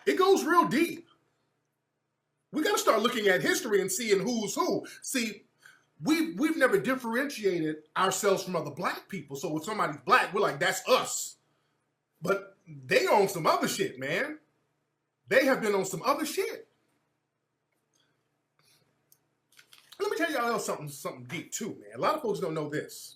It goes real deep. We got to start looking at history and seeing who's who. See, we've never differentiated ourselves from other black people. So when somebody's black, we're like, that's us. But they on some other shit, man. They have been on some other shit. Let me tell y'all something deep too, man. A lot of folks don't know this.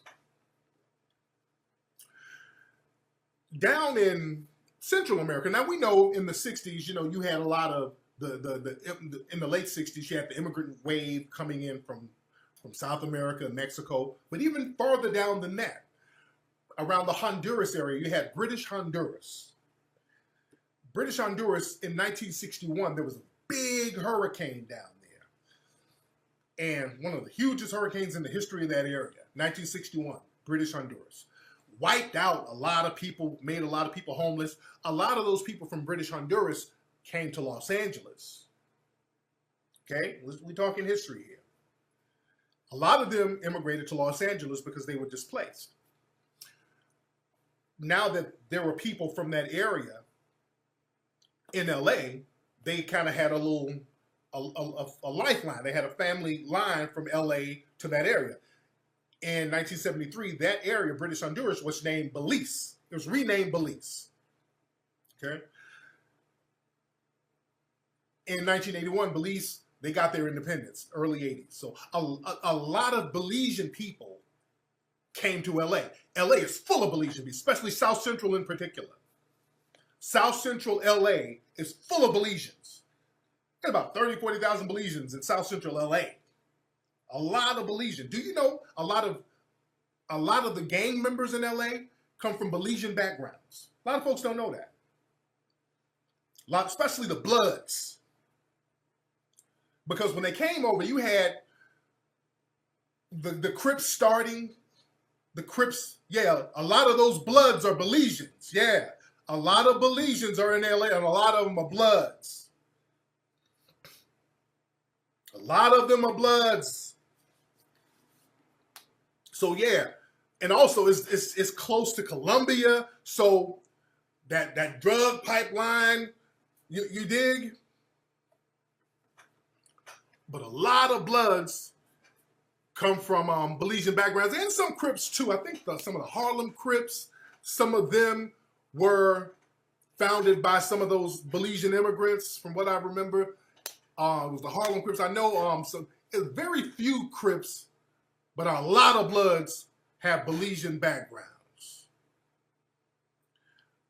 Down in Central America, now we know in the 60s, you had a lot of in the late 60s, you had the immigrant wave coming in from South America and Mexico. But even farther down than that, around the Honduras area, you had British Honduras. British Honduras in 1961, there was a big hurricane down there. And one of the hugest hurricanes in the history of that area, 1961, British Honduras. Wiped out a lot of people, made a lot of people homeless. A lot of those people from British Honduras came to Los Angeles. Okay, we're talking history here. A lot of them immigrated to Los Angeles because they were displaced. Now that there were people from that area in LA, they kind of had a lifeline. They had a family line from LA to that area. In 1973, that area, British Honduras, was named Belize. It was renamed Belize. Okay. In 1981, Belize, they got their independence, early 80s. So a lot of Belizean people came to LA. LA is full of Belizean people, especially South Central in particular. South Central LA is full of Belizeans. There's about 30, 40,000 Belizeans in South Central LA. A lot of Belizean. Do you know a lot of the gang members in LA come from Belizean backgrounds? A lot of folks don't know that. Especially the Bloods. Because when they came over, you had the Crips starting. The Crips, yeah, a lot of those Bloods are Belizeans. Yeah, a lot of Belizeans are in LA and a lot of them are Bloods. A lot of them are Bloods. So yeah, and also it's close to Colombia, so that drug pipeline, you dig? But a lot of Bloods come from Belizean backgrounds and some Crips too. I think some of the Harlem Crips, some of them were founded by some of those Belizean immigrants, from what I remember. It was the Harlem Crips. I know very few Crips, but a lot of Bloods have Belizean backgrounds.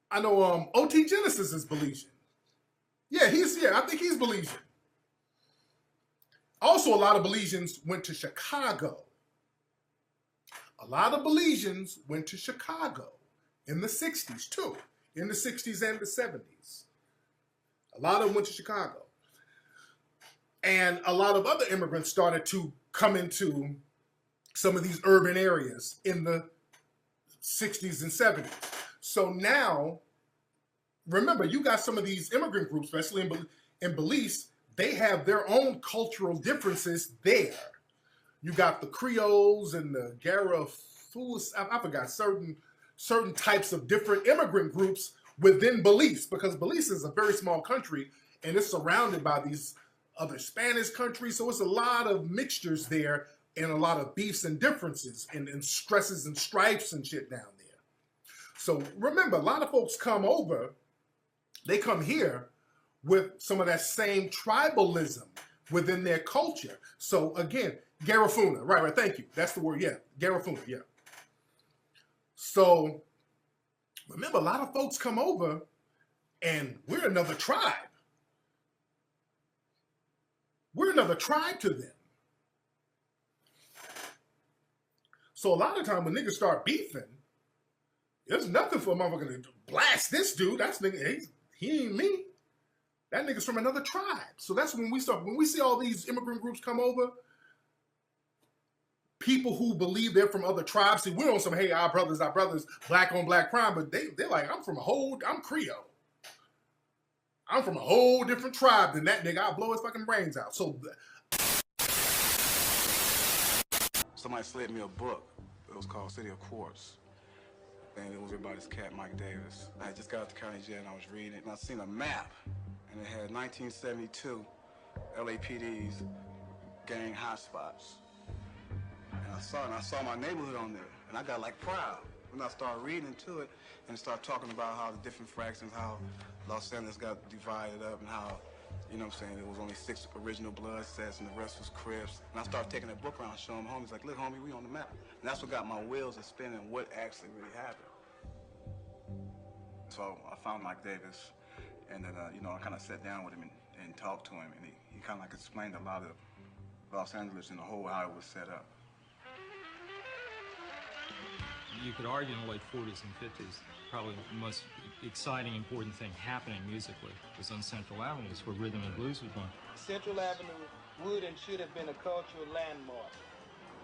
I know O.T. Genesis is Belizean. Yeah, I think he's Belizean. Also, a lot of Belizeans went to Chicago. A lot of Belizeans went to Chicago in the 60s too, in the 60s and the 70s. A lot of them went to Chicago. And a lot of other immigrants started to come into some of these urban areas in the 60s and 70s. So now, remember, you got some of these immigrant groups, especially in Belize, they have their own cultural differences there. You got the Creoles and the Garifus, I forgot, certain types of different immigrant groups within Belize, because Belize is a very small country and it's surrounded by these other Spanish countries. So it's a lot of mixtures there and a lot of beefs and differences and stresses and stripes and shit down there. So remember, a lot of folks come over, they come here with some of that same tribalism within their culture. So again, Garifuna, right, thank you. That's the word, yeah, Garifuna, yeah. So remember, a lot of folks come over and we're another tribe. We're another tribe to them. So a lot of time when niggas start beefing, there's nothing for a motherfucker to blast this dude. That's nigga, he ain't me. That nigga's from another tribe. So that's when we see all these immigrant groups come over, people who believe they're from other tribes. See, we're on some, hey, our brothers, black on black crime, but they're like, I'm Creole. I'm from a whole different tribe than that nigga. I'll blow his fucking brains out. So somebody slid me a book. It was called City of Quartz. And it was about this cat, Mike Davis. I just got out the county jail and I was reading it and I seen a map. And and it had 1972 LAPD's gang hotspots. And I saw my neighborhood on there, and I got like proud. When I started reading into it and started talking about how the different fractions, how Los Angeles got divided up and how, you know what I'm saying, there was only 6 original blood sets and the rest was Crips. And I started taking that book around, showing my homies, like, look, homie, we on the map. And that's what got my wheels spinning, what actually really happened. So I found Mike Davis, and then, you know, I kind of sat down with him and talked to him, and he kind of like explained a lot of Los Angeles and the whole how it was set up. You could argue in the late 40s and 50s, probably the most exciting, important thing happening musically was on Central Avenue, where rhythm and blues was born. Central Avenue would and should have been a cultural landmark.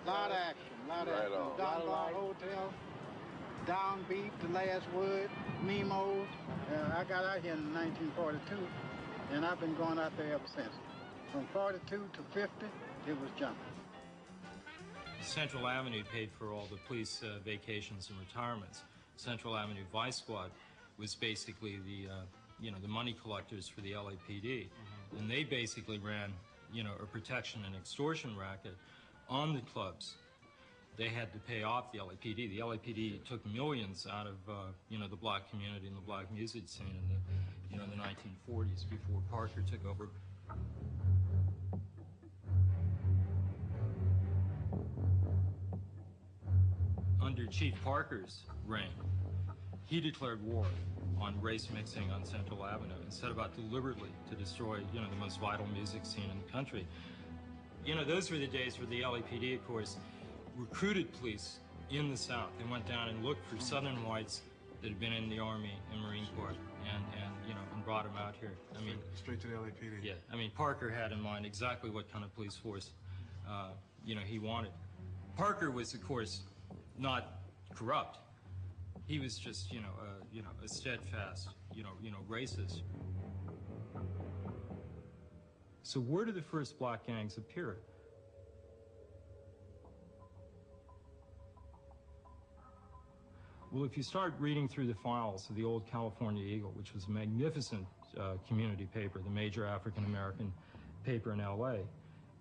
Lot of action, lot of action. Downtown Hotel, Downbeat, The Last Word, Mimos. I got out here in 1942, and I've been going out there ever since. From 42 to 50, it was jumping. Central Avenue paid for all the police vacations and retirements. Central Avenue Vice Squad was basically the, you know, the money collectors for the LAPD. And they basically ran, you know, a protection and extortion racket on the clubs. They had to pay off the LAPD. The LAPD took millions out of, you know, the black community and the black music scene in the, you know, the 1940s before Parker took over. Under Chief Parker's reign, he declared war on race mixing on Central Avenue and set about deliberately to destroy, you know, the most vital music scene in the country. You know, those were the days where the LAPD, of course, recruited police in the South. They went down and looked for Southern whites that had been in the Army and Marine Corps and you know, and brought them out here. I mean, straight to the LAPD. Yeah, I mean, Parker had in mind exactly what kind of police force, you know, he wanted. Parker was, of course, not corrupt. He was just, you know, a steadfast, you know, racist. So where did the first black gangs appear? Well, if you start reading through the files of the old California Eagle, which was a magnificent community paper, the major African-American paper in LA,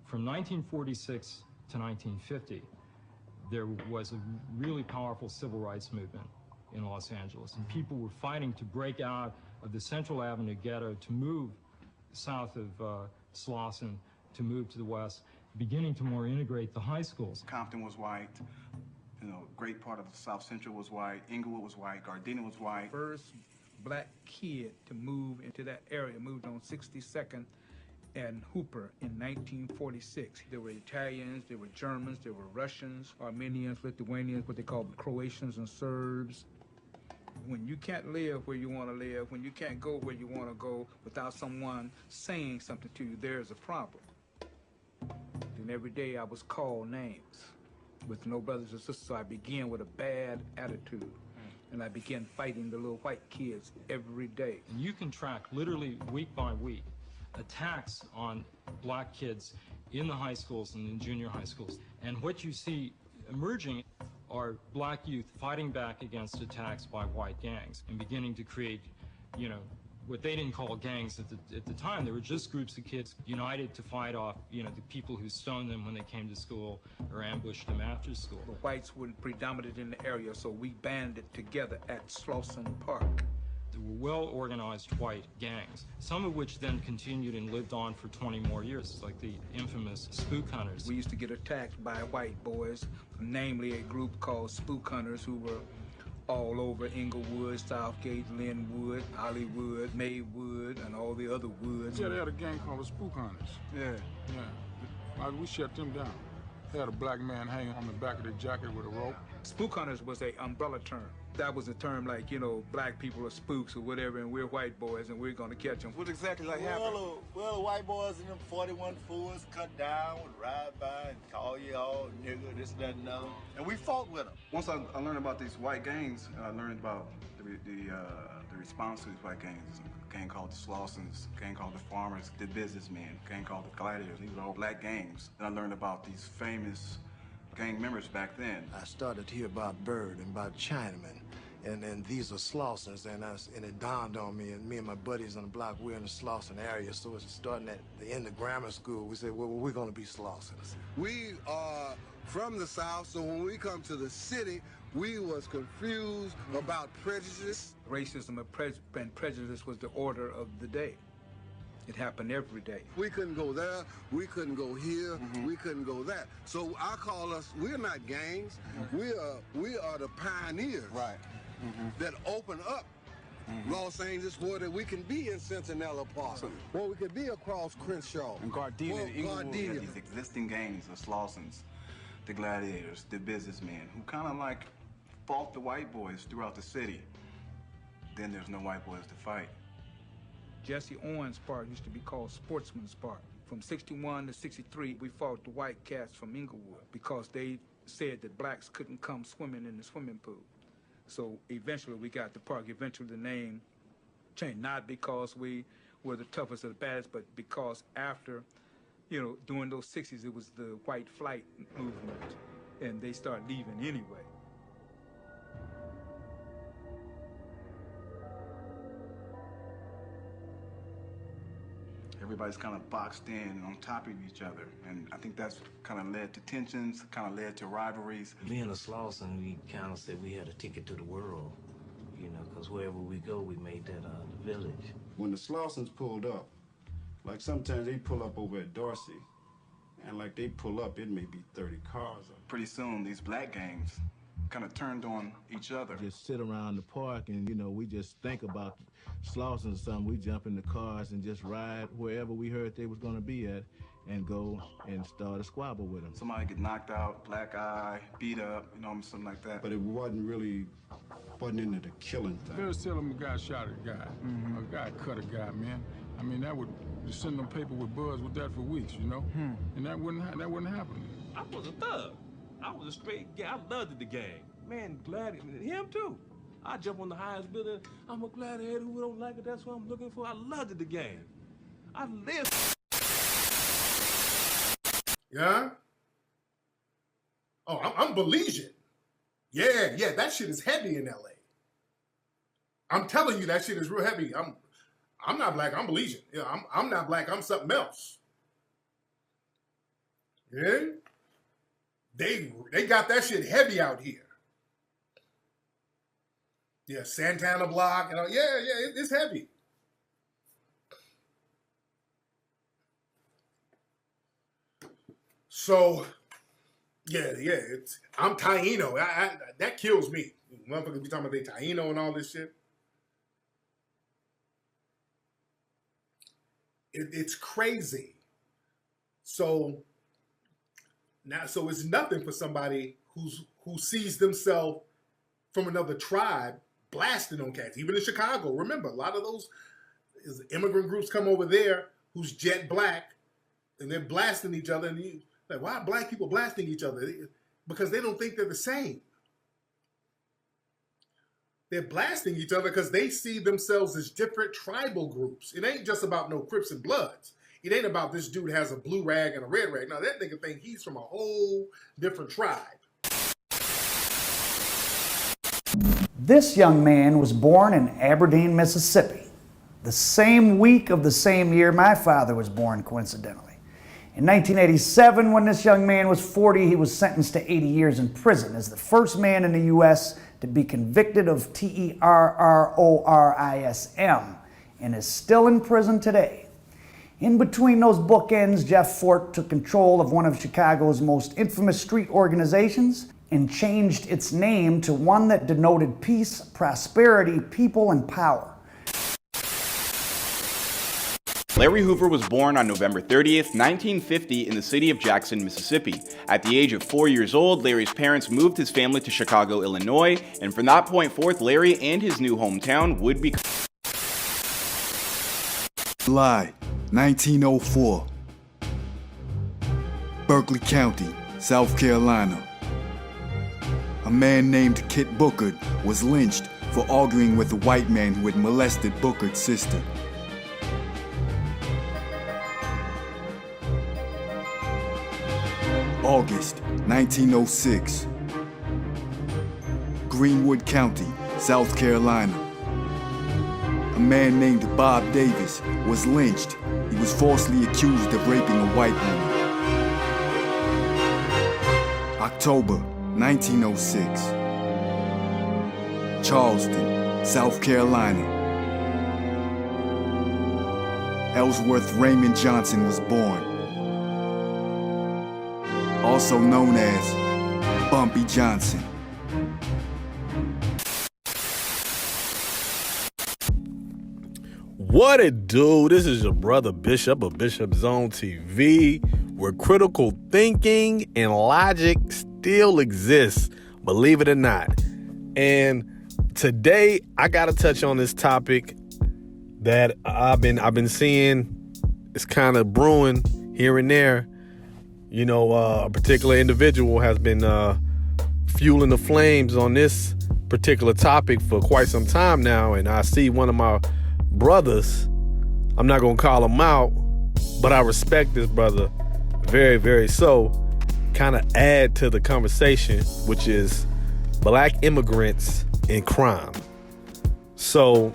from 1946 to 1950, there was a really powerful civil rights movement in Los Angeles, and people were fighting to break out of the Central Avenue ghetto, to move south of Slauson, to move to the west, beginning to more integrate the high schools. Compton was white, you know, great part of South Central was white, Inglewood was white, Gardena was white. First black kid to move into that area moved on 62nd and Hooper in 1946. There were Italians, there were Germans, there were Russians, Armenians, Lithuanians, what they call Croatians and Serbs. When you can't live where you want to live, when you can't go where you want to go without someone saying something to you, there's a problem. Then every day I was called names with no brothers and sisters, so I began with a bad attitude. And I began fighting the little white kids every day. And you can track literally week by week attacks on black kids in the high schools and in junior high schools. And what you see emerging are black youth fighting back against attacks by white gangs and beginning to create, you know, what they didn't call gangs at the time. They were just groups of kids united to fight off, you know, the people who stoned them when they came to school or ambushed them after school. The whites were predominant in the area, so we banded together at Slauson Park. There were well-organized white gangs, some of which then continued and lived on for 20 more years, like the infamous Spook Hunters. We used to get attacked by white boys, namely a group called Spook Hunters, who were all over Inglewood, Southgate, Linwood, Hollywood, Maywood, and all the other woods. Yeah, they had a gang called the Spook Hunters. Yeah. Yeah. We shut them down. They had a black man hanging on the back of their jacket with a rope. Spook Hunters was a umbrella term. That was a term like, you know, black people are spooks or whatever, and we're white boys, and we're gonna catch them. What exactly like happened? Well, the white boys in them 41 Fords cut down, would ride by and call you all nigger, this, that, and another. And we fought with them. Once I learned about these white gangs, I learned about the response to these white gangs. A gang called the Slausons, a gang called the Farmers, the Businessmen, a gang called the Gladiators. These were all black gangs. And I learned about these famous gang members back then. I started to hear about Bird and about Chinaman and these are Slausons, and it dawned on me, and me and my buddies on the block, we're in the Slauson area, so it's starting at the end of grammar school. We said, well, we're gonna be Slausons. We are from the South, so when we come to the city, we was confused about prejudice. Racism and prejudice was the order of the day. It happened every day. We couldn't go there, we couldn't go here, we couldn't go that. So I call us, we're not gangs, we are the pioneers that open up Los Angeles where that we can be in Centinela Park, where we could be across Crenshaw. And Gardena, and Inglewood, Gardena. these existing gangs of Slausons, the gladiators, the businessmen, who kind of like fought the white boys throughout the city. Then there's no white boys to fight. Jesse Owens Park used to be called Sportsman's Park. From 61 to 63, we fought the white cats from Inglewood because they said that blacks couldn't come swimming in the swimming pool. So eventually we got the park. Eventually the name changed, not because we were the toughest or the baddest, but because after, during those 60s, it was the white flight movement, and they started leaving anyway. Everybody's kind of boxed in and on top of each other. And I think that's kind of led to tensions, kind of led to rivalries. Being a Slauson, we kind of said we had a ticket to the world, because wherever we go, we made that the village. When the Slausons pulled up, like sometimes they pull up over at Dorsey, and like they pull up, it may be 30 cars up. Pretty soon, these black gangs kind of turned on each other. Just sit around the park and, we just think about Slauson or something. We jump in the cars and just ride wherever we heard they was going to be at and go and start a squabble with them. Somebody get knocked out, black eye, beat up, something like that. But it wasn't into the killing thing. Very seldom a guy shot a guy. A guy cut a guy, man. I mean, that would just send them paper with buzz with that for weeks, And that wouldn't happen. I was a thug. I was a straight guy. I loved the gang. Man, glad him too. I jump on the highest building. I'm a gladiator who don't like it. That's what I'm looking for. I loved the gang. I lived. Yeah? Oh, I'm Belizean. Yeah, that shit is heavy in LA. I'm telling you, that shit is real heavy. I'm not black, I'm Belizean. Yeah, I'm not black, I'm something else. Yeah? They got that shit heavy out here. Yeah, Santana Block, it's heavy. So, I'm Taino. That kills me. Motherfuckers be talking about they Taino and all this shit. It's crazy. So it's nothing for somebody who sees themselves from another tribe blasting on cats. Even in Chicago, remember, a lot of those immigrant groups come over there who's jet black, and they're blasting each other. And why are black people blasting each other? Because they don't think they're the same. They're blasting each other because they see themselves as different tribal groups. It ain't just about no Crips and Bloods. It ain't about this dude has a blue rag and a red rag. No, that nigga think he's from a whole different tribe. This young man was born in Aberdeen, Mississippi, the same week of the same year my father was born, coincidentally. In 1987, when this young man was 40, he was sentenced to 80 years in prison as the first man in the U.S. to be convicted of terrorism and is still in prison today. In between those bookends, Jeff Fort took control of one of Chicago's most infamous street organizations and changed its name to one that denoted peace, prosperity, people, and power. Larry Hoover was born on November 30th, 1950 in the city of Jackson, Mississippi. At the age of 4 years old, Larry's parents moved his family to Chicago, Illinois, and from that point forth, Larry and his new hometown would become... July 1904. Berkeley County, South Carolina. A man named Kit Bookard was lynched for arguing with a white man who had molested Bookard's sister. August 1906. Greenwood County, South Carolina. A man named Bob Davis was lynched. He was falsely accused of raping a white woman. October 1906. Charleston, South Carolina. Ellsworth Raymond Johnson was born, also known as Bumpy Johnson. What it do? This is your brother Bishop of Bishop Zone TV, where critical thinking and logic still exists, believe it or not. And today I gotta touch on this topic that I've been seeing. It's kind of brewing here and there. You know, a particular individual has been fueling the flames on this particular topic for quite some time now, and I see one of my brothers, I'm not gonna call him out, but I respect this brother very, very so, kind of add to the conversation, which is black immigrants and crime. So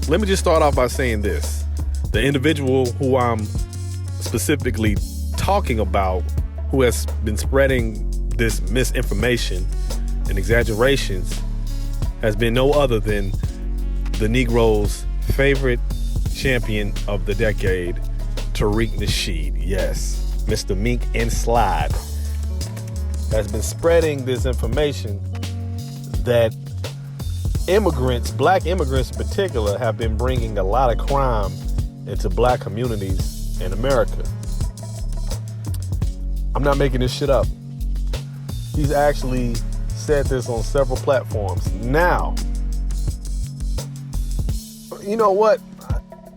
let me just start off by saying this. The individual who I'm specifically talking about, who has been spreading this misinformation and exaggerations, has been no other than the Negro's favorite champion of the decade, Tariq Nasheed. Yes, Mr. Mink and Slide has been spreading this information that immigrants, black immigrants in particular, have been bringing a lot of crime into black communities in America. I'm not making this shit up. He's actually said this on several platforms. Now, you know what?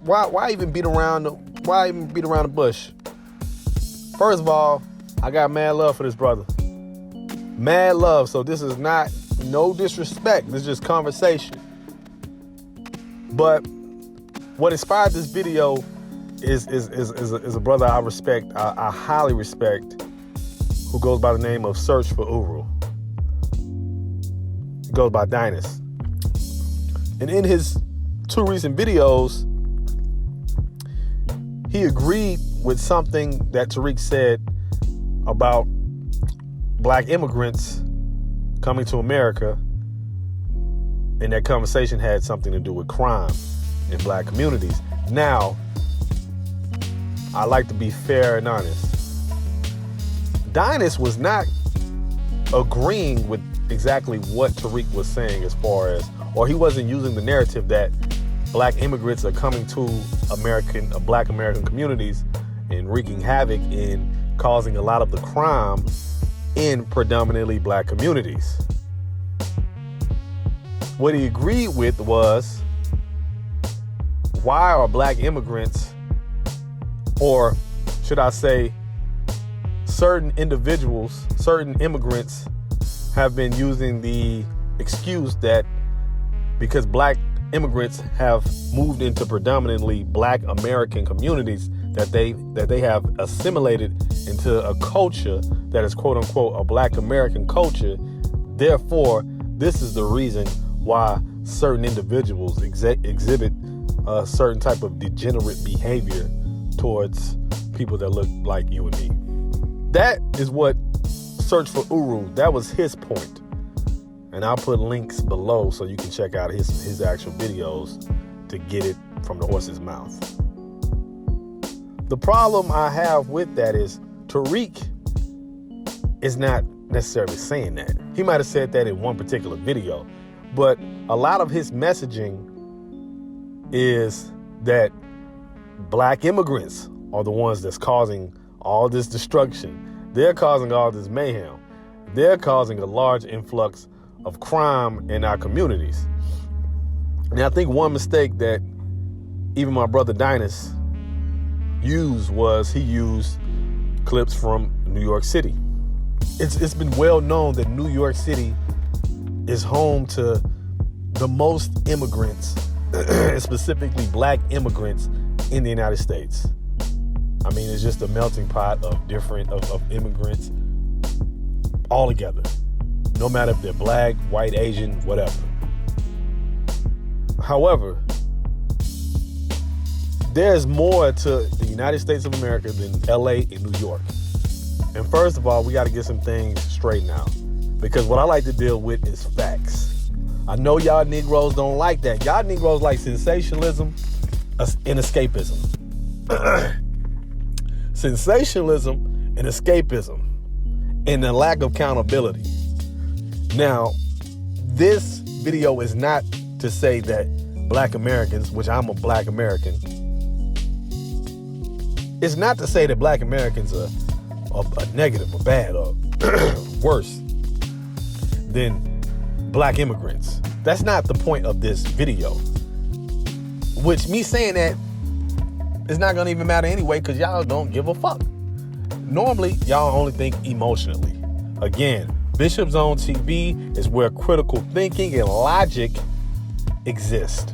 Why even beat around the bush? First of all, I got mad love for this brother. Mad love. So this is not no disrespect. This is just conversation. But what inspired this video is a brother I respect, I highly respect, who goes by the name of Search for Uhuru. He goes by Dynast. And in his 2 recent videos, he agreed with something that Tariq said about black immigrants coming to America, and that conversation had something to do with crime in black communities. Now, I like to be fair and honest. Dynast was not agreeing with exactly what Tariq was saying as far as, or he wasn't using the narrative that black immigrants are coming to black American communities and wreaking havoc and causing a lot of the crime in predominantly black communities. What he agreed with was, why are black immigrants, or should I say certain individuals, certain immigrants, have been using the excuse that because black immigrants have moved into predominantly black American communities, that they have assimilated into a culture that is quote unquote a black American culture. Therefore, this is the reason why certain individuals exhibit a certain type of degenerate behavior towards people that look like you and me. That is what Search for Uhuru, that was his point. And I'll put links below so you can check out his actual videos to get it from the horse's mouth. The problem I have with that is Tariq is not necessarily saying that. He might have said that in one particular video, but a lot of his messaging is that black immigrants are the ones that's causing all this destruction. They're causing all this mayhem. They're causing a large influx of crime in our communities. And I think one mistake that even my brother Dynast used was he used clips from New York City. It's been well known that New York City is home to the most immigrants, specifically black immigrants in the United States. I mean, it's just a melting pot of different of immigrants all together. No matter if they're black, white, Asian, whatever. However, there's more to the United States of America than LA and New York. And first of all, we got to get some things straightened out, because what I like to deal with is facts. I know y'all Negroes don't like that. Y'all Negroes like sensationalism and escapism. Sensationalism and escapism and the lack of accountability. Now, this video is not to say that Black Americans, which I'm a Black American, it's not to say that Black Americans are negative or bad or worse than Black immigrants. That's not the point of this video. Which, me saying that is not gonna even matter anyway, because y'all don't give a fuck. Normally, y'all only think emotionally. Again, Bishop Zone TV is where critical thinking and logic exist.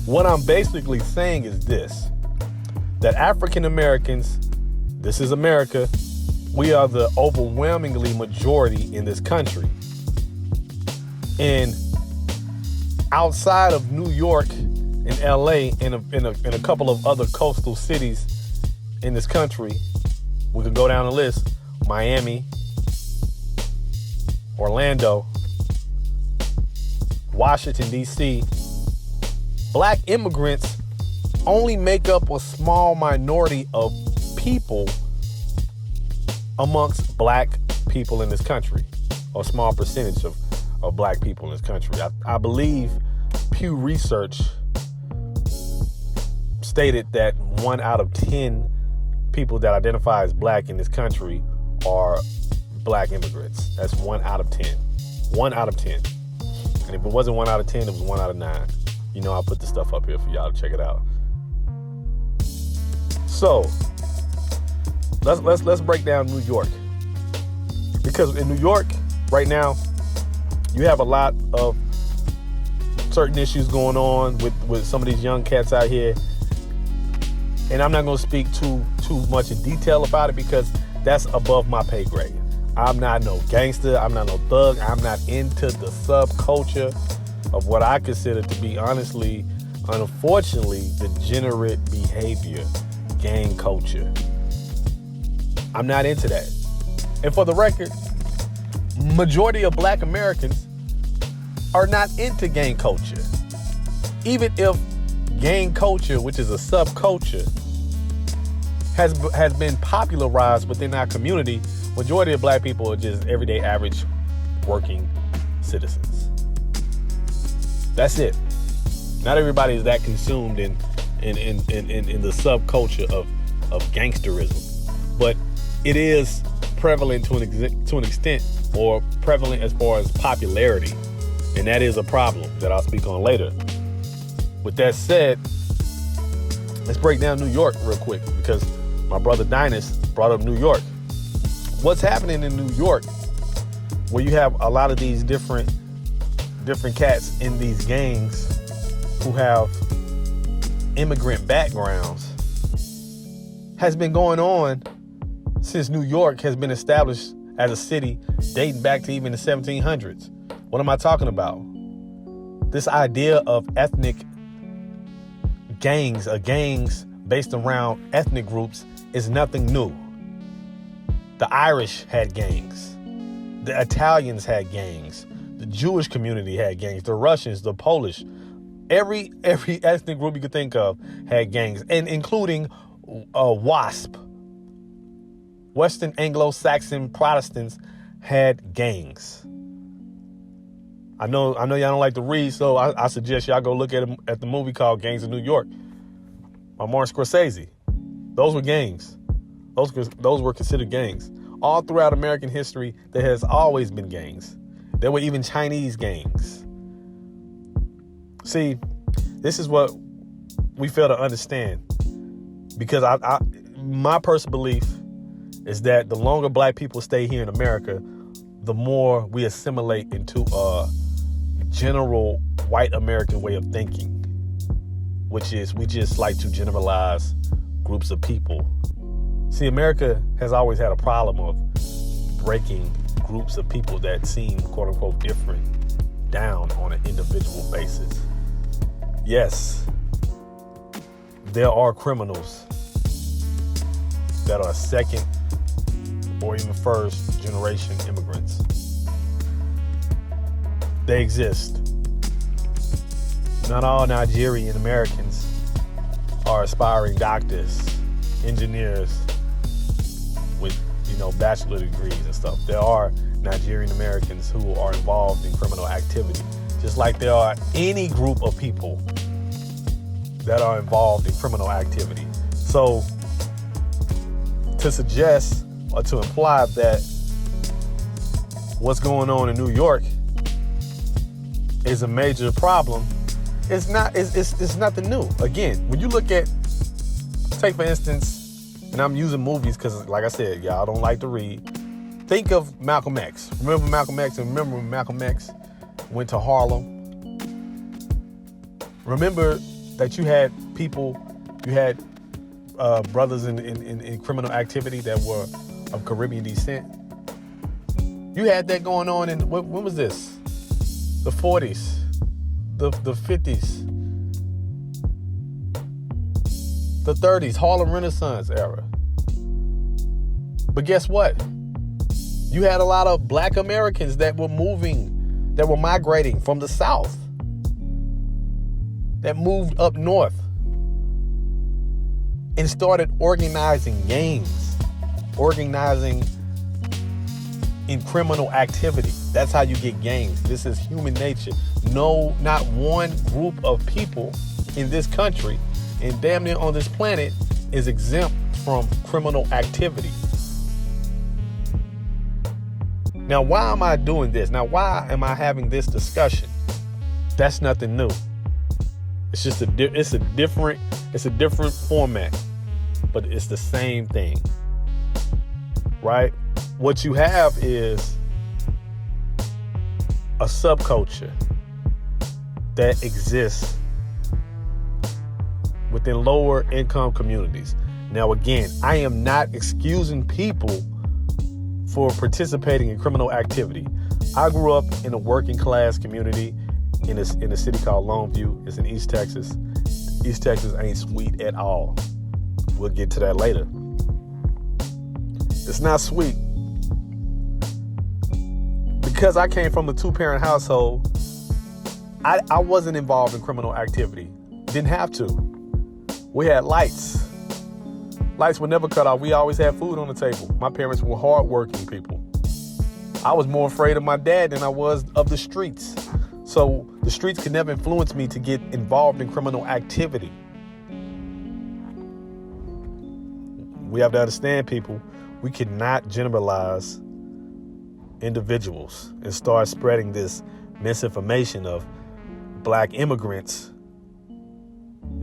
What I'm basically saying is this, that African Americans, this is America, we are the overwhelmingly majority in this country. And outside of New York and LA and a couple of other coastal cities in this country, we could go down the list: Miami, Orlando, Washington, D.C. Black immigrants only make up a small minority of people amongst Black people in this country, or a small percentage of Black people in this country. I believe Pew Research stated that 1 out of 10 people that identify as Black in this country are Black immigrants. That's 1 out of 10. 1 out of 10. And if it wasn't 1 out of 10, it was 1 out of 9. You know, I'll put the stuff up here for y'all to check it out. So let's break down New York, because in New York right now you have a lot of certain issues going on with some of these young cats out here, and I'm not going to speak too much in detail about it, because that's above my pay grade. I'm not no gangster. I'm not no thug. I'm not into the subculture of what I consider to be, honestly, unfortunately, degenerate behavior, gang culture. I'm not into that. And for the record, majority of Black Americans are not into gang culture. Even if gang culture, which is a subculture, has been popularized within our community, majority of Black people are just everyday average working citizens. That's it. Not everybody is that consumed in the subculture of gangsterism, but it is prevalent to an extent, or prevalent as far as popularity, and that is a problem that I'll speak on later. With that said, let's break down New York real quick, because my brother Dynast brought up New York. What's happening in New York, where you have a lot of these different cats in these gangs who have immigrant backgrounds, has been going on since New York has been established as a city, dating back to even the 1700s. What am I talking about? This idea of ethnic gangs, gangs based around ethnic groups, is nothing new. The Irish had gangs. The Italians had gangs. The Jewish community had gangs. The Russians, the Polish, every ethnic group you could think of had gangs, and including WASP. Western Anglo-Saxon Protestants had gangs. I know y'all don't like to read, so I suggest y'all go look at the movie called Gangs of New York by Martin Scorsese. Those were gangs. Those were considered gangs. All throughout American history, there has always been gangs. There were even Chinese gangs. See, this is what we fail to understand, because my personal belief is that the longer Black people stay here in America, the more we assimilate into a general white American way of thinking, which is we just like to generalize groups of people. See, America has always had a problem of breaking groups of people that seem, quote unquote, different down on an individual basis. Yes, there are criminals that are second or even first generation immigrants. They exist. Not all Nigerian Americans are aspiring doctors, engineers with, bachelor degrees and stuff. There are Nigerian Americans who are involved in criminal activity, just like there are any group of people that are involved in criminal activity. So to suggest or to imply that what's going on in New York is a major problem, it's nothing new. Again, when you look at, take for instance, and I'm using movies because, like I said, y'all don't like to read. Think of Malcolm X. Remember Malcolm X? And remember when Malcolm X went to Harlem? Remember that you had brothers in criminal activity that were of Caribbean descent. You had that going on in, when was this? The 40s, the 50s, the 30s, Harlem Renaissance era. But guess what? You had a lot of black Americans that were migrating from the South, that moved up north and started organizing gangs, organizing in criminal activity. That's how you get gangs. This is human nature. No, not one group of people in this country and damn near on this planet is exempt from criminal activity. Now, why am I doing this? Now, why am I having this discussion? That's nothing new. It's just a different format, but it's the same thing, right? What you have is a subculture that exists within lower income communities. Now, again, I am not excusing people for participating in criminal activity. I grew up in a working class community in a city called Longview. It's in East Texas. East Texas ain't sweet at all. We'll get to that later. It's not sweet. Because I came from a 2-parent household, I wasn't involved in criminal activity. Didn't have to. We had lights. Lights were never cut off. We always had food on the table. My parents were hardworking people. I was more afraid of my dad than I was of the streets. So the streets could never influence me to get involved in criminal activity. We have to understand, people, we cannot generalize individuals and start spreading this misinformation of black immigrants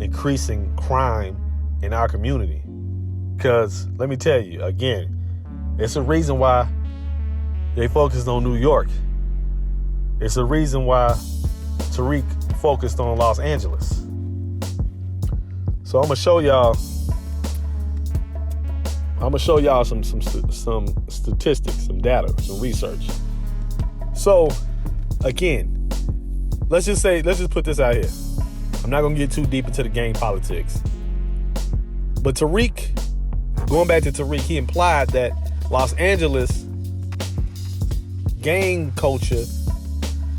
increasing crime in our community. Because let me tell you, again, it's a reason why they focused on New York. It's a reason why Tariq focused on Los Angeles. So I'm gonna show y'all some statistics, some data, some research. So again, let's just put this out here. I'm not gonna get too deep into the gang politics. But Tariq, going back to Tariq, he implied that Los Angeles gang culture,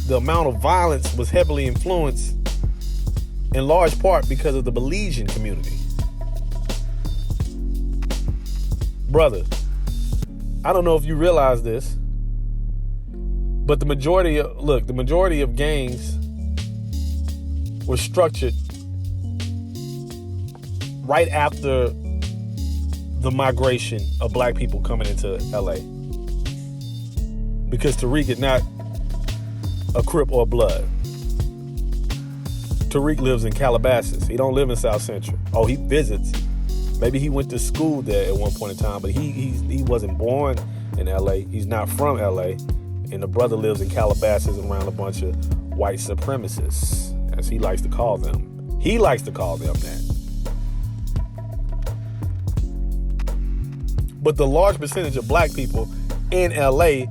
the amount of violence was heavily influenced in large part because of the Belizean community. Brother, I don't know if you realize this, but the majority of gangs were structured right after the migration of black people coming into LA. Because Tariq is not a Crip or Blood. Tariq lives in Calabasas. He don't live in South Central. Oh, he visits. Maybe he went to school there at one point in time, but he wasn't born in LA. He's not from LA. And the brother lives in Calabasas around a bunch of white supremacists, as he likes to call them. He likes to call them that. But the large percentage of black people in LA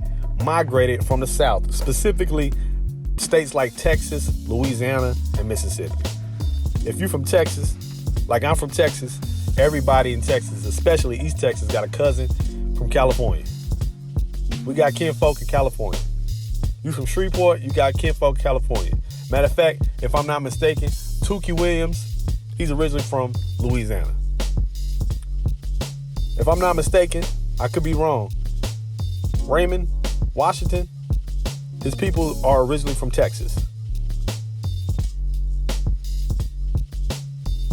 migrated from the South, specifically states like Texas, Louisiana, and Mississippi. If you're from Texas, like I'm from Texas, everybody in Texas, especially East Texas, got a cousin from California. We got kinfolk in California. You from Shreveport, you got kinfolk in California. Matter of fact, if I'm not mistaken, Tukey Williams, he's originally from Louisiana. If I'm not mistaken, I could be wrong. Raymond, Washington, his people are originally from Texas.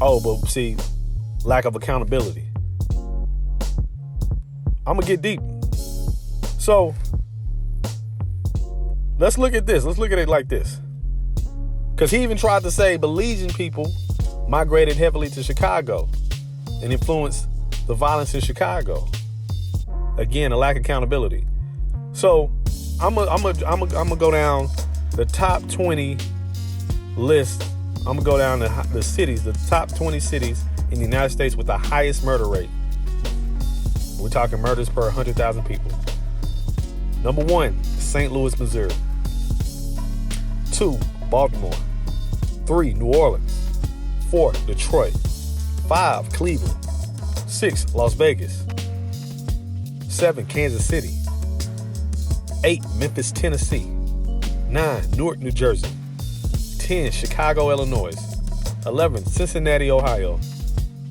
Oh, but see, lack of accountability. I'm gonna get deep. So, let's look at this. Let's look at it like this. Because he even tried to say Belizean people migrated heavily to Chicago and influenced the violence in Chicago. Again, a lack of accountability. So, I'm gonna go down the top 20 list. I'm gonna go down the cities, the top 20 cities in the United States with the highest murder rate. We're talking murders per 100,000 people. Number 1, St. Louis, Missouri. 2, Baltimore. 3, New Orleans. 4, Detroit. 5, Cleveland. 6, Las Vegas. 7, Kansas City. 8, Memphis, Tennessee. 9, Newark, New Jersey. 10, Chicago, Illinois. 11, Cincinnati, Ohio.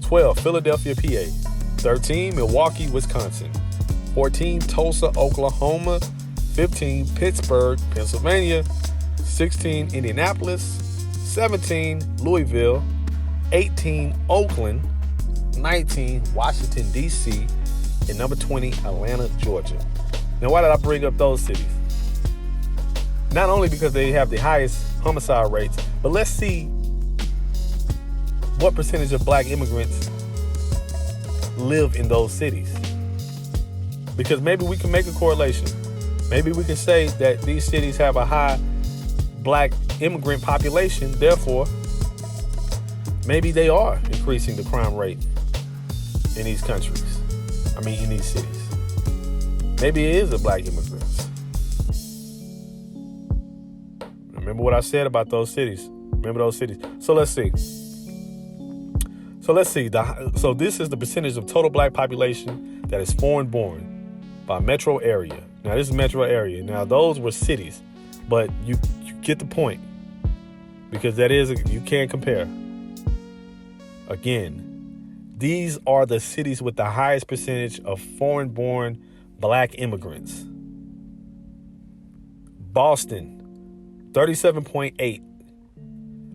12, Philadelphia, PA. 13, Milwaukee, Wisconsin. 14, Tulsa, Oklahoma. 15, Pittsburgh, Pennsylvania. 16, Indianapolis. 17, Louisville. 18, Oakland. 19, Washington, D.C. And number 20, Atlanta, Georgia. Now, why did I bring up those cities? Not only because they have the highest homicide rates, but let's see what percentage of black immigrants live in those cities. Because maybe we can make a correlation. Maybe we can say that these cities have a high black immigrant population, therefore, maybe they are increasing the crime rate in these countries. In these cities. Maybe it is the black immigrants. Remember what I said about those cities. Remember those cities. So let's see. So this is the percentage of total black population that is foreign born by metro area. Now this is metro area. Now those were cities, but you get the point, because you can't compare. Again, these are the cities with the highest percentage of foreign born black immigrants. Boston, 37.8.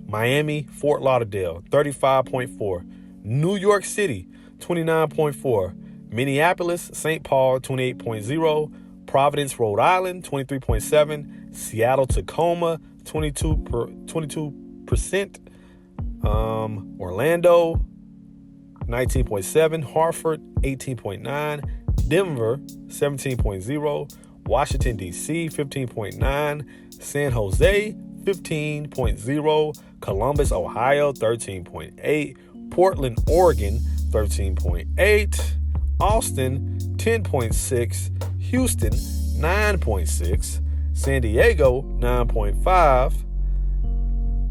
Miami, Fort Lauderdale, 35.4. New York City, 29.4. Minneapolis, St. Paul, 28.0. Providence, Rhode Island, 23.7. Seattle, Tacoma, 22%. Orlando, 19.7. Hartford, 18.9. Denver, 17.0. Washington, D.C., 15.9. San Jose, 15.0. Columbus, Ohio, 13.8. Portland, Oregon, 13.8. Austin, 10.6. Houston, 9.6. San Diego, 9.5.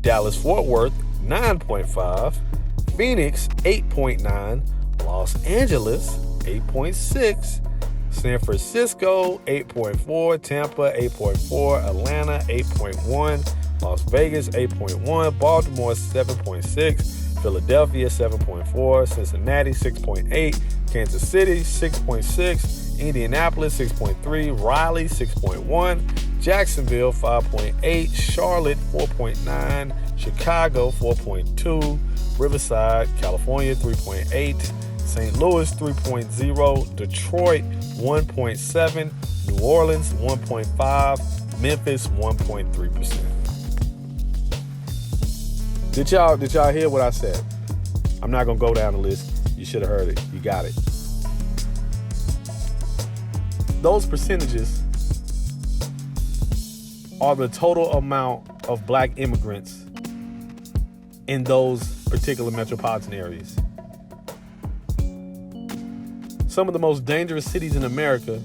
Dallas-Fort Worth, 9.5. Phoenix, 8.9. Los Angeles, 8.6. San Francisco, 8.4. Tampa, 8.4. Atlanta, 8.1. Las Vegas, 8.1. Baltimore, 7.6. Philadelphia, 7.4. Cincinnati, 6.8. Kansas City, 6.6. Indianapolis, 6.3. Raleigh, 6.1. Jacksonville, 5.8. Charlotte, 4.9. Chicago, 4.2. Riverside, California, 3.8. St. Louis, 3.0. Detroit, 1.7. New Orleans, 1.5. Memphis, 1.3%. Did y'all hear what I said? I'm not gonna go down the list. You should have heard it. You got it. Those percentages are the total amount of black immigrants in those particular metropolitan areas. Some of the most dangerous cities in America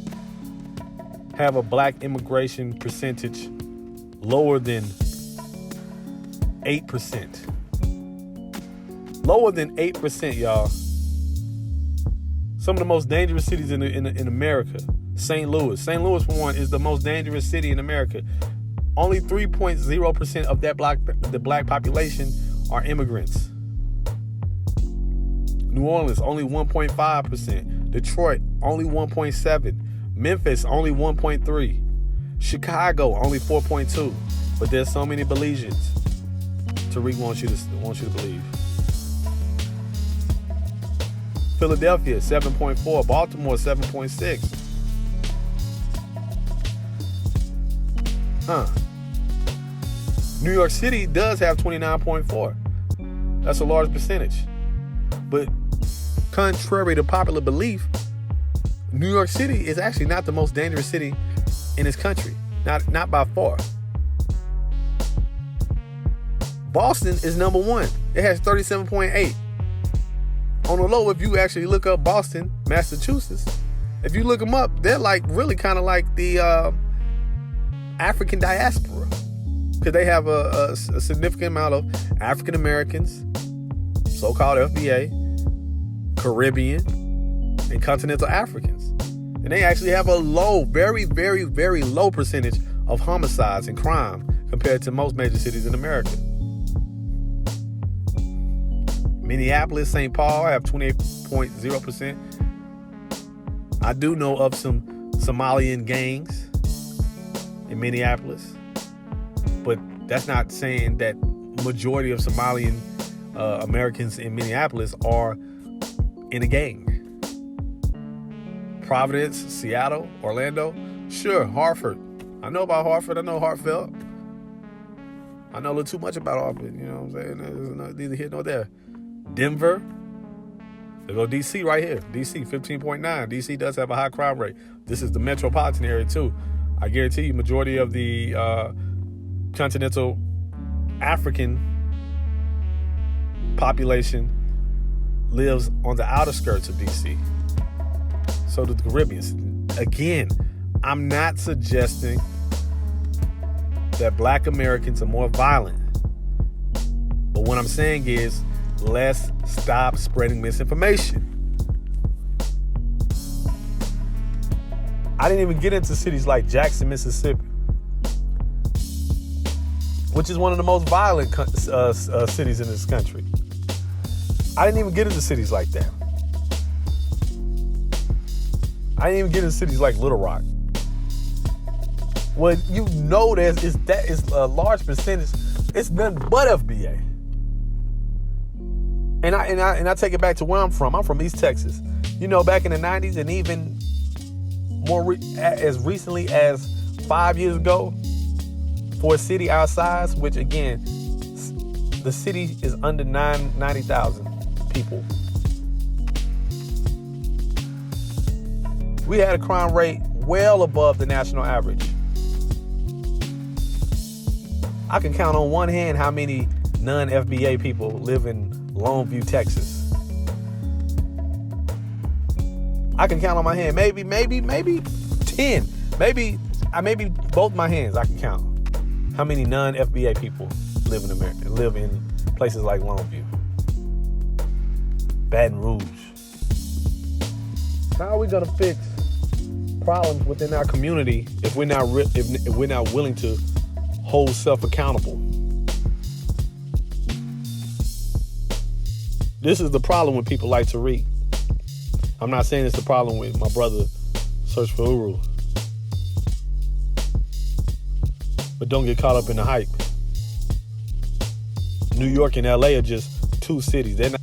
have a black immigration percentage lower than 8%. Lower than 8%, y'all. Some of the most dangerous cities in America. St. Louis. St. Louis, for one, is the most dangerous city in America. Only 3.0% of the black population are immigrants. New Orleans, only 1.5%. Detroit, only 1.7%. Memphis, only 1.3%. Chicago, only 4.2%. But there's so many Belizeans. Tariq wants you to believe. Philadelphia, 7.4%. Baltimore, 7.6%. New York City does have 29.4%. That's a large percentage. But contrary to popular belief, New York City is actually not the most dangerous city in this country. Not by far. Boston is number one. It has 37.8%. On the low, if you actually look up Boston, Massachusetts, if you look them up, they're like really kind of like the African diaspora, because they have a significant amount of African Americans, so-called FBA, Caribbean, and continental Africans. And they actually have a low, very, very, very low percentage of homicides and crime compared to most major cities in America. Minneapolis, St. Paul have 28.0%. I do know of some Somalian gangs in Minneapolis, but that's not saying that majority of Somalian Americans in Minneapolis are in a gang. Providence, Seattle, Orlando, sure. Hartford, I know about Hartford. I know Hartford. I know a little too much about Hartford. You know what I'm saying? There's neither here nor there. Denver. There go DC right here. DC 15.9. DC does have a high crime rate. This is the metropolitan area too. I guarantee you, majority of the continental African population lives on the outer skirts of DC. So do the Caribbeans. Again, I'm not suggesting that black Americans are more violent. But what I'm saying is, let's stop spreading misinformation. I didn't even get into cities like Jackson, Mississippi, which is one of the most violent cities in this country. I didn't even get into cities like that. I didn't even get into cities like Little Rock. Well, you know it's a large percentage. It's nothing but FBA. And I take it back to where I'm from. I'm from East Texas. You know, back in the 90s and even more as recently as 5 years ago, for a city our size, which again, the city is under 90,000 people. We had a crime rate well above the national average. I can count on one hand how many non-FBA people live in Longview, Texas. I can count on my hand, maybe 10, maybe both my hands. I can count how many non-FBA people live in America, live in places like Longview, Baton Rouge. How are we gonna fix problems within our community if we're not willing to hold self accountable? This is the problem with people like Tariq. I'm not saying it's the problem with my brother Search for Uhuru. But don't get caught up in the hype. New York and LA are just two cities. That's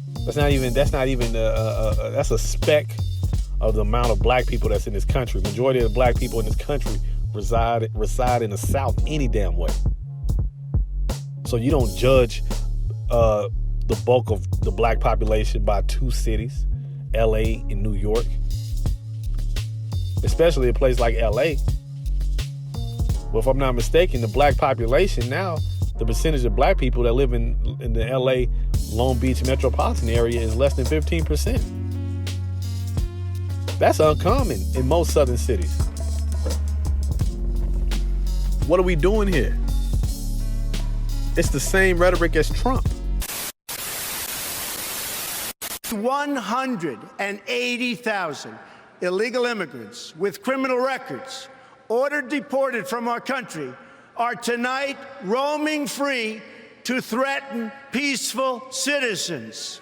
a speck of the amount of black people that's in this country. Majority of the black people in this country reside in the South any damn way. So you don't judge the bulk of the black population by two cities, LA and New York. Especially a place like LA. Well, if I'm not mistaken, the black population now, the percentage of black people that live in the LA, Long Beach metropolitan area is less than 15%. That's uncommon in most southern cities. What are we doing here? It's the same rhetoric as Trump. 180,000 illegal immigrants with criminal records ordered deported from our country are tonight roaming free to threaten peaceful citizens.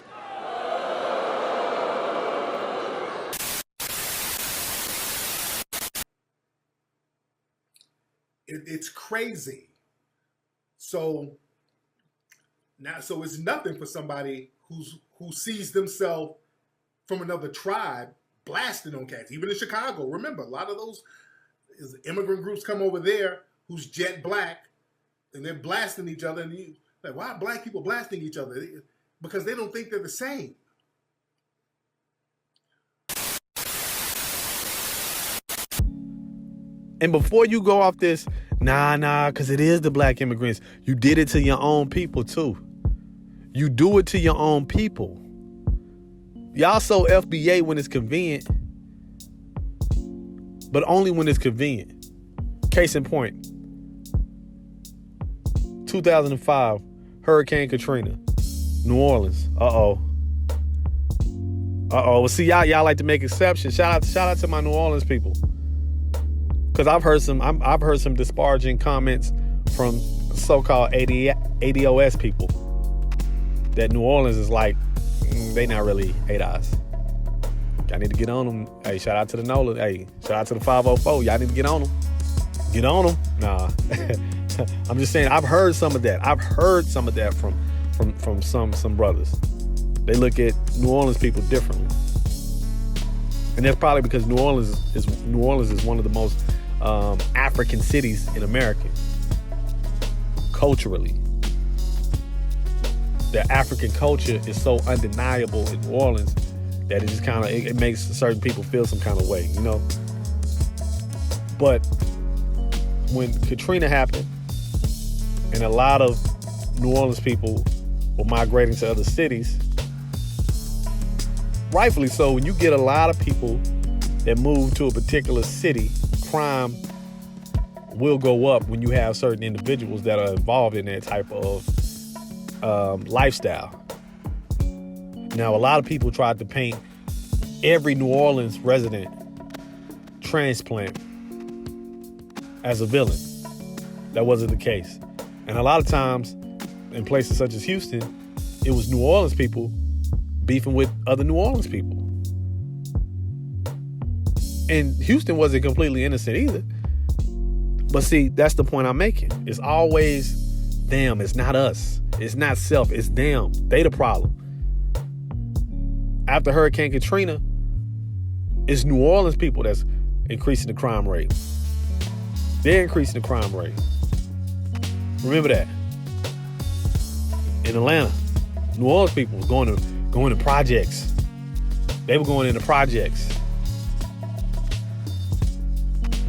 It's crazy. So it's nothing for somebody who sees themselves from another tribe blasting on cats. Even in Chicago, remember, a lot of those immigrant groups come over there who's jet black, and they're blasting each other. And you like, why are black people blasting each other? Because they don't think they're the same. And before you go off this, nah, because it is the black immigrants. You did it to your own people, too. You do it to your own people. Y'all so FBA when it's convenient, but only when it's convenient. Case in point, 2005, Hurricane Katrina, New Orleans. Uh-oh. Well, see, y'all like to make exceptions. Shout out to my New Orleans people. Because I've heard some disparaging comments from so-called ADOS people that New Orleans is like, they not really ADOS. Y'all need to get on them. Hey, shout out to the NOLA. Hey, shout out to the 504. Y'all need to get on them. Get on them. Nah. I'm just saying, I've heard some of that. I've heard some of that from some brothers. They look at New Orleans people differently. And that's probably because New Orleans is one of the most African cities in America. Culturally. The African culture is so undeniable in New Orleans that it just kind of, it makes certain people feel some kind of way, you know? But when Katrina happened and a lot of New Orleans people were migrating to other cities, rightfully so, when you get a lot of people that move to a particular city, crime will go up when you have certain individuals that are involved in that type of lifestyle. Now, a lot of people tried to paint every New Orleans resident transplant as a villain. That wasn't the case. And a lot of times in places such as Houston, it was New Orleans people beefing with other New Orleans people. And Houston wasn't completely innocent either. But see, that's the point I'm making. It's always them. It's not us. It's not self. It's them. They the problem. After Hurricane Katrina, it's New Orleans people that's increasing the crime rate. They're increasing the crime rate. Remember that. In Atlanta, New Orleans people was going to projects. They were going into projects.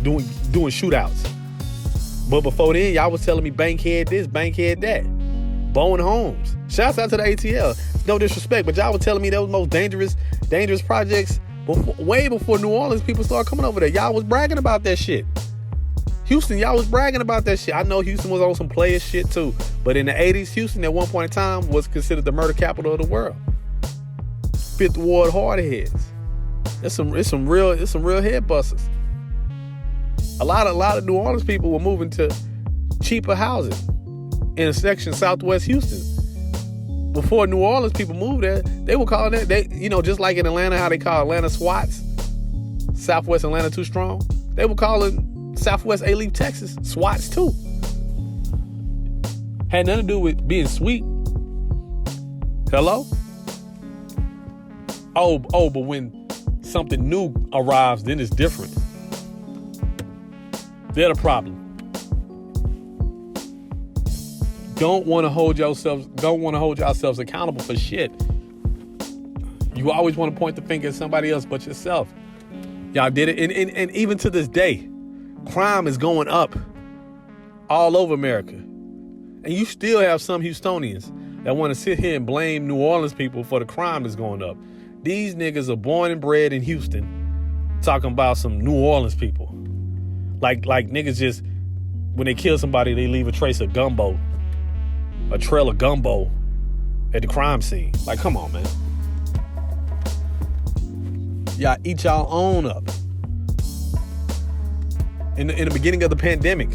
Doing shootouts. But before then, y'all was telling me Bankhead this, Bankhead that. Bowen Homes. Shouts out to the ATL. No disrespect, but y'all was telling me that was the most dangerous projects way before New Orleans people started coming over there. Y'all was bragging about that shit. Houston, y'all was bragging about that shit. I know Houston was on some player shit too. But in the 80s, Houston at one point in time was considered the murder capital of the world. Fifth Ward hard heads. It's some real head busters. A lot of New Orleans people were moving to cheaper housing in a section southwest Houston. Before New Orleans people moved there, they were calling it, just like in Atlanta, how they call Atlanta SWATs, Southwest Atlanta Too Strong. They were calling Southwest A-Leaf Texas SWATs too. Had nothing to do with being sweet. Hello? Oh, but when something new arrives, then it's different. They're the problem. Don't want to hold yourselves accountable for shit. You always want to point the finger at somebody else but yourself. Y'all did it. And even to this day, crime is going up all over America. And you still have some Houstonians that want to sit here and blame New Orleans people for the crime that's going up. These niggas are born and bred in Houston talking about some New Orleans people. Like niggas just, when they kill somebody, they leave a trace of gumbo a trail of gumbo at the crime scene. Like, come on, man. Y'all eat y'all own up. In the beginning of the pandemic,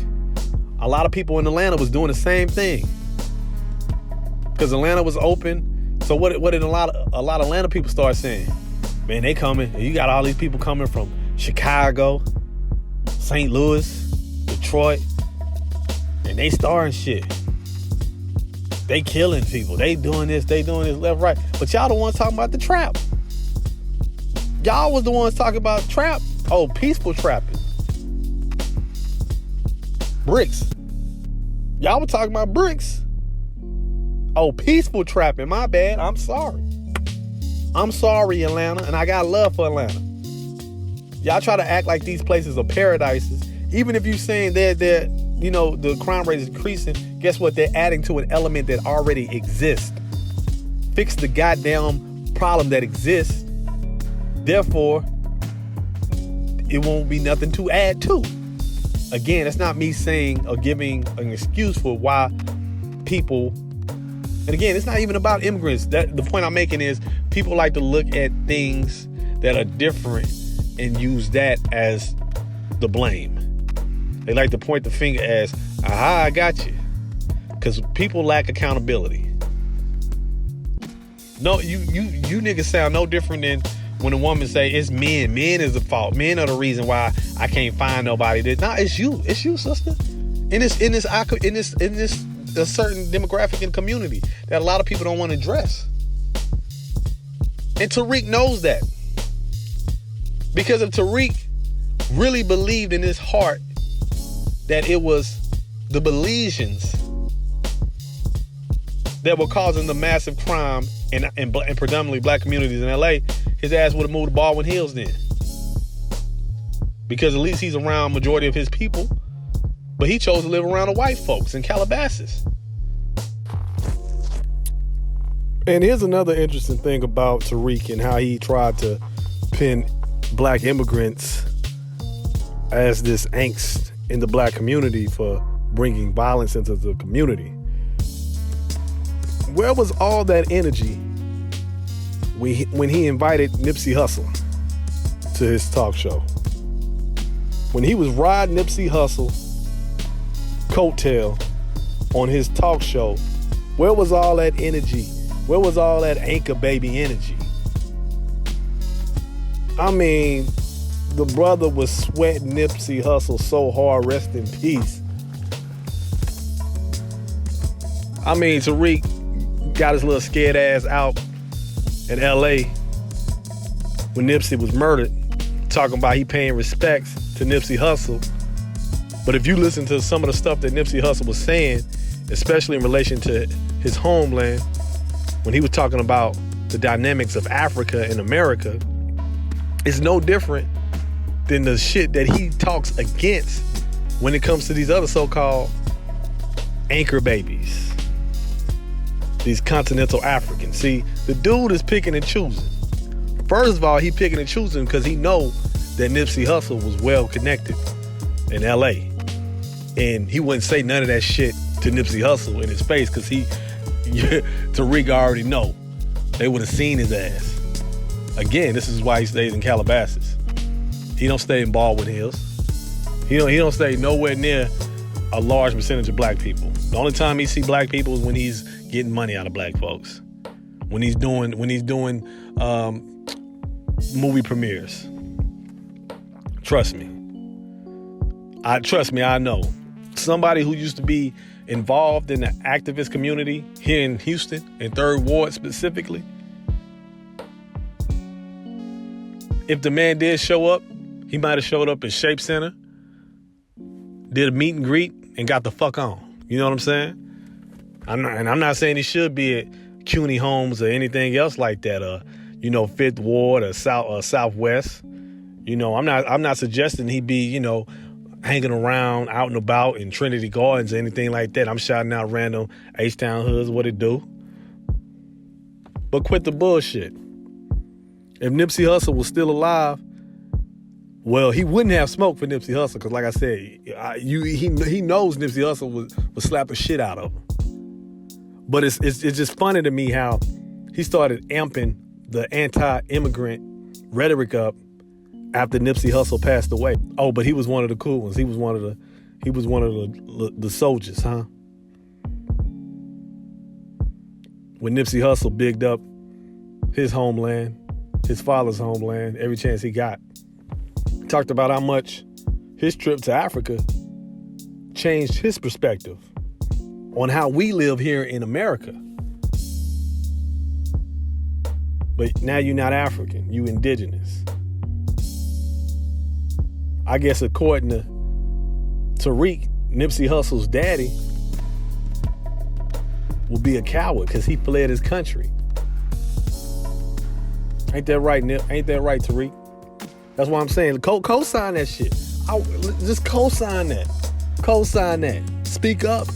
a lot of people in Atlanta was doing the same thing. Because Atlanta was open. So what did a lot of Atlanta people start saying? Man, they coming. And you got all these people coming from Chicago, St. Louis, Detroit. And they starting shit. They killing people. They doing this left, right. But y'all the ones talking about the trap. Y'all was the ones talking about trap. Oh, peaceful trapping. Bricks. Y'all were talking about bricks. Oh, peaceful trapping. My bad. I'm sorry. I'm sorry, Atlanta. And I got love for Atlanta. Y'all try to act like these places are paradises. Even if you're saying they're the crime rate is increasing, guess what? They're adding to an element that already exists. Fix the goddamn problem that exists. Therefore, it won't be nothing to add to. Again, it's not me saying or giving an excuse for why people, and again, it's not even about immigrants. That the point I'm making is people like to look at things that are different and use that as the blame. They like to point the finger as, aha, I got you. Because people lack accountability. No, you niggas sound no different than when a woman say it's men. Men is the fault. Men are the reason why I can't find nobody. Nah, it's you. It's you, sister. In this a certain demographic and community that a lot of people don't want to address. And Tariq knows that. Because if Tariq really believed in his heart that it was the Belizeans that were causing the massive crime in predominantly black communities in LA, his ass would have moved to Baldwin Hills then. Because at least he's around majority of his people, but he chose to live around the white folks in Calabasas. And here's another interesting thing about Tariq and how he tried to pin black immigrants as this angst in the black community for bringing violence into the community. Where was all that energy when he invited Nipsey Hussle to his talk show? When he was riding Nipsey Hussle's coattail on his talk show, where was all that energy? Where was all that anchor baby energy? I mean, the brother was sweating Nipsey Hussle so hard, rest in peace. I mean, Tariq got his little scared ass out in LA when Nipsey was murdered, talking about he paying respects to Nipsey Hussle. But if you listen to some of the stuff that Nipsey Hussle was saying, especially in relation to his homeland, when he was talking about the dynamics of Africa and America, it's no different than the shit that he talks against when it comes to these other so-called anchor babies. These continental Africans. See, the dude is picking and choosing. First of all, he picking and choosing because he know that Nipsey Hussle was well connected in LA. And he wouldn't say none of that shit to Nipsey Hussle in his face because Tariq already know. They would have seen his ass. Again, this is why he stays in Calabasas. He don't stay in Baldwin Hills. He don't stay nowhere near a large percentage of black people. The only time he see black people is when he's getting money out of black folks. When he's doing movie premieres. Trust me. I know. Somebody who used to be involved in the activist community here in Houston, in 3rd Ward specifically, if the man did show up, he might have showed up at Shape Center, did a meet and greet, and got the fuck on. You know what I'm saying? I'm not saying he should be at CUNY Homes or anything else like that, 5th Ward or Southwest. I'm not suggesting he be, hanging around out and about in Trinity Gardens or anything like that. I'm shouting out random H-Town hoods, what it do. But quit the bullshit. If Nipsey Hussle was still alive, well, he wouldn't have smoked for Nipsey Hussle because, like I said, he knows Nipsey Hussle would slap the shit out of him. But it's just funny to me how he started amping the anti-immigrant rhetoric up after Nipsey Hussle passed away. Oh, but he was one of the cool ones. He was one of the soldiers, huh? When Nipsey Hussle bigged up his homeland, his father's homeland, every chance he got. He talked about how much his trip to Africa changed his perspective on how we live here in America. But now you're not African, you indigenous. I guess according to Tariq, Nipsey Hussle's daddy will be a coward because he fled his country. Ain't that right, Nip? Ain't that right, Tariq? That's what I'm saying. Co-sign that shit. Just co-sign that. Co-sign that. Speak up.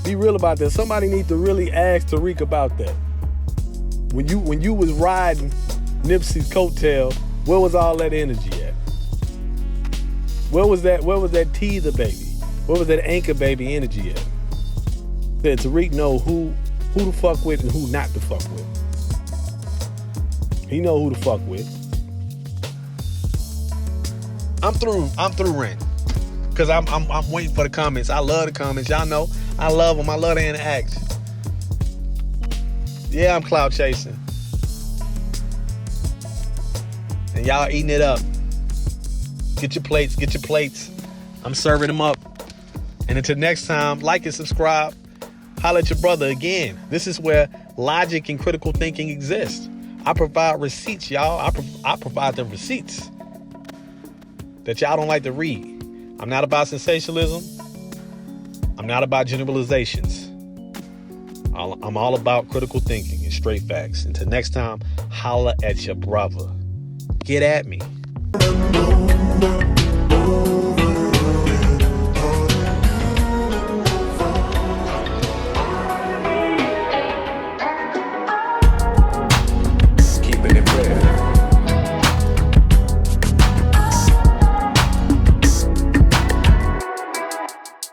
Be real about that. Somebody need to really ask Tariq about that. When you was riding Nipsey's coattail, where was all that energy at? Where was that teether baby? Where was that anchor baby energy at? That Tariq know who to fuck with and who not to fuck with. He know who to fuck with. I'm through ranting. Cause I'm waiting for the comments. I love the comments. Y'all know I love them. I love the interaction. Yeah, I'm cloud chasing. And y'all eating it up. Get your plates. I'm serving them up. And until next time, like and subscribe. Holla at your brother again. This is where logic and critical thinking exist. I provide receipts, y'all. I provide the receipts that y'all don't like to read. I'm not about sensationalism. I'm not about generalizations. I'm all about critical thinking and straight facts. Until next time, holla at your brother. Get at me.